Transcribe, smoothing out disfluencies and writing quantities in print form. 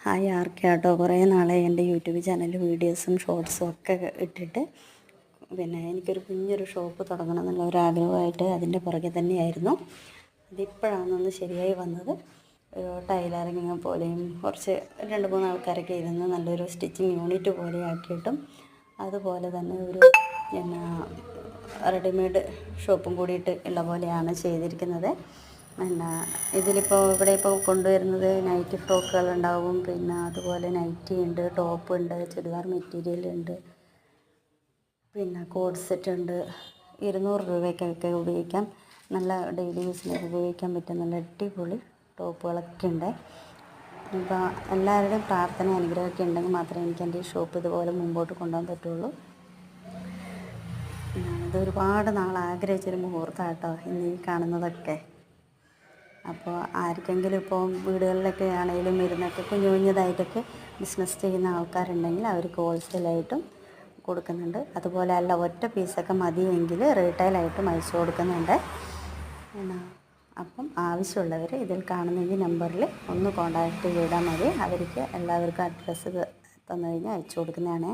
Hi ആർക്കാട്ടോ, കുറേ നാളായി എൻ്റെ യൂട്യൂബ് ചാനലിൽ വീഡിയോസും ഷോർട്സും ഒക്കെ ഇട്ടിട്ട്. പിന്നെ എനിക്കൊരു കുഞ്ഞൊരു ഷോപ്പ് തുടങ്ങണം എന്നുള്ള ഒരാഗ്രഹമായിട്ട് അതിൻ്റെ പുറകെ തന്നെയായിരുന്നു. അതിപ്പോഴാണൊന്ന് ശരിയായി വന്നത്. ടൈലറിങ് പോലെയും കുറച്ച് 2-3 ആൾക്കാരൊക്കെ ഇരുന്ന് നല്ലൊരു സ്റ്റിച്ചിങ് യൂണിറ്റ് പോലെ ആക്കിയിട്ടും, അതുപോലെ തന്നെ ഒരു പിന്നെ റെഡിമെയ്ഡ് ഷോപ്പും കൂടിയിട്ട് ഉള്ള പോലെയാണ് ചെയ്തിരിക്കുന്നത്. പിന്നെ ഇതിലിപ്പോൾ ഇവിടെ ഇപ്പോൾ കൊണ്ടുവരുന്നത് നൈറ്റി ഫ്രോക്കുകളുണ്ടാവും, പിന്നെ അതുപോലെ നൈറ്റി ഉണ്ട്, ടോപ്പ് ഉണ്ട്, ചുരിദാർ മെറ്റീരിയൽ ഉണ്ട്, പിന്നെ കോഡ് സെറ്റ് ഉണ്ട്. 200 രൂപയ്ക്കൊക്കെ ഉപയോഗിക്കാം. നല്ല ഡെയിലി യൂസിനൊക്കെ ഉപയോഗിക്കാൻ പറ്റും. നല്ല അടിപൊളി ടോപ്പുകളൊക്കെ ഉണ്ട്. ഇപ്പോൾ എല്ലാവരുടെയും പ്രാർത്ഥന അനുഗ്രഹമൊക്കെ ഉണ്ടെങ്കിൽ മാത്രമേ എനിക്ക് എൻ്റെ ഈ ഷോപ്പ് ഇതുപോലെ മുമ്പോട്ട് കൊണ്ടുപോകാൻ പറ്റുള്ളൂ. ഇതൊരുപാട് നാൾ ആഗ്രഹിച്ചൊരു മുഹൂർത്തമാട്ടോ ഇന്ന് ഈ കാണുന്നതൊക്കെ. അപ്പോൾ ആർക്കെങ്കിലും ഇപ്പോൾ വീടുകളിലൊക്കെ ആണെങ്കിലും ഇരുന്നൊക്കെ കുഞ്ഞു കുഞ്ഞതായിട്ടൊക്കെ ബിസിനസ് ചെയ്യുന്ന ആൾക്കാരുണ്ടെങ്കിൽ അവർക്ക് ഹോൾസെയിലായിട്ടും കൊടുക്കുന്നുണ്ട്. അതുപോലെ അല്ല, ഒറ്റ പീസൊക്കെ മതിയെങ്കിൽ റീറ്റെയിലായിട്ടും അയച്ചു കൊടുക്കുന്നുണ്ട്. അപ്പം ആവശ്യമുള്ളവർ ഇതിൽ കാണുന്ന ഈ നമ്പറിൽ ഒന്ന് കോൺടാക്റ്റ് ചെയ്താൽ മതി. അവർക്ക് എല്ലാവർക്കും അഡ്രസ്സ് തന്നു കഴിഞ്ഞാൽ അയച്ചു കൊടുക്കുന്നതാണ്.